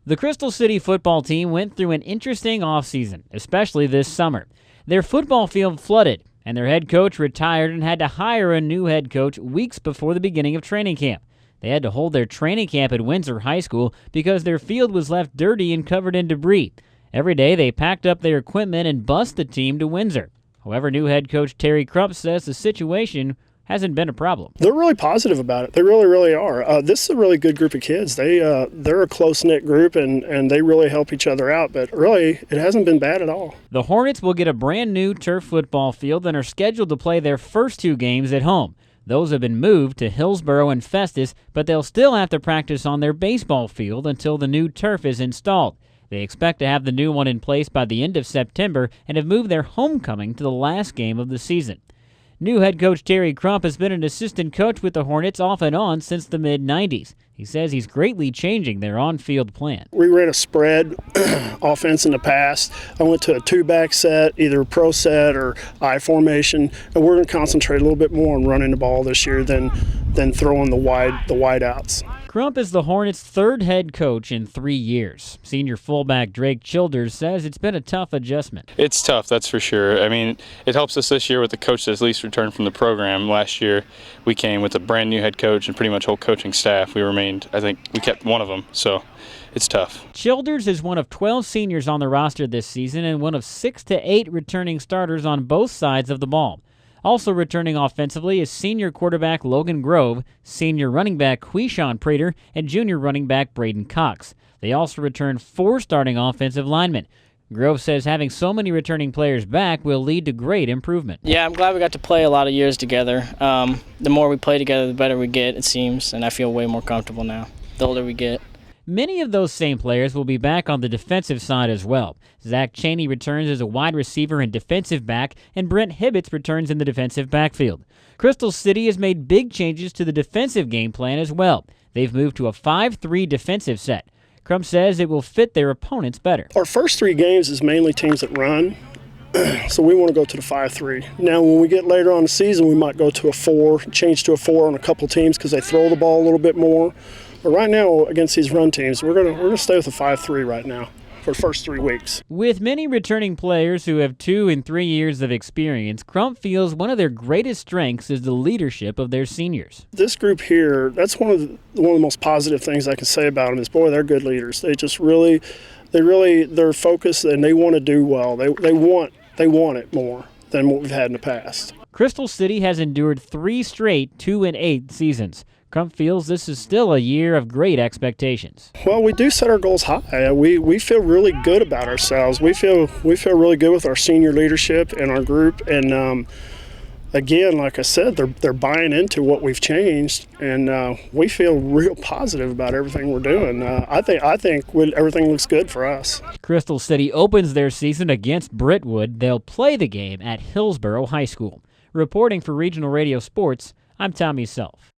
The Crystal City football team went through an interesting offseason, especially this summer. Their football field flooded, and their head coach retired and had to hire a new head coach weeks before the beginning of training camp. They had to hold their training camp at Windsor High School because their field was left dirty and covered in debris. Every day they packed up their equipment and bussed the team to Windsor. However, new head coach Terry CRUMP says the situation hasn't been a problem. They're really positive about it. They really, really are. This is a really good group of kids. They're a close-knit group, and they really help each other out. But really, it hasn't been bad at all. The Hornets will get a brand new turf football field and are scheduled to play their first two games at home. Those have been moved to Hillsboro and Festus, but they'll still have to practice on their baseball field until the new turf is installed. They expect to have the new one in place by the end of September and have moved their homecoming to the last game of the season. New head coach Terry CRUMP has been an assistant coach with the Hornets off and on since the mid-'90s. He says he's greatly changing their on-field plan. We ran a spread offense in the past. I went to a two-back set, either a pro set or I formation, and we're going to concentrate a little bit more on running the ball this year than throwing the wide outs. CRUMP is the Hornets' third head coach in 3 years. Senior fullback Drake Childers says it's been a tough adjustment. It's tough, that's for sure. I mean, it helps us this year with the coach that's least returned from the program. Last year, we came with a brand new head coach and pretty much whole coaching staff. I think we kept one of them, so it's tough. Childers is one of 12 seniors on the roster this season and one of 6 to 8 returning starters on both sides of the ball. Also returning offensively is senior quarterback Logan Grove, senior running back Quishon Prater, and junior running back Braden Cox. They also returned 4 starting offensive linemen. Grove says having so many returning players back will lead to great improvement. Yeah, I'm glad we got to play a lot of years together. The more we play together, the better we get, it seems, and I feel way more comfortable now, the older we get. Many of those same players will be back on the defensive side as well. Zach Chaney returns as a wide receiver and defensive back, and Brent Hibbets returns in the defensive backfield. Crystal City has made big changes to the defensive game plan as well. They've moved to a 5-3 defensive set. CRUMP says it will fit their opponents better. Our first 3 games is mainly teams that run, so we want to go to the 5-3. Now, when we get later on in the season, we might go to a 4, change to a 4 on a couple teams because they throw the ball a little bit more. But right now, against these run teams, we're gonna stay with the 5-3 right now for the first 3 weeks. With many returning players who have 2 and 3 years of experience, CRUMP feels one of their greatest strengths is the leadership of their seniors. This group here, that's one of the most positive things I can say about them is, boy, they're good leaders. They just really, they're focused and they want to do well. They want it more than what we've had in the past. Crystal City has endured 3 straight 2-8 seasons. CRUMP feels this is still a year of great expectations. Well, we do set our goals high. We feel really good about ourselves. We feel really good with our senior leadership and our group. And again, like I said, they're buying into what we've changed, and we feel real positive about everything we're doing. I think everything looks good for us. Crystal City opens their season against Brentwood. They'll play the game at Hillsboro High School. Reporting for Regional Radio Sports, I'm Tommy Self.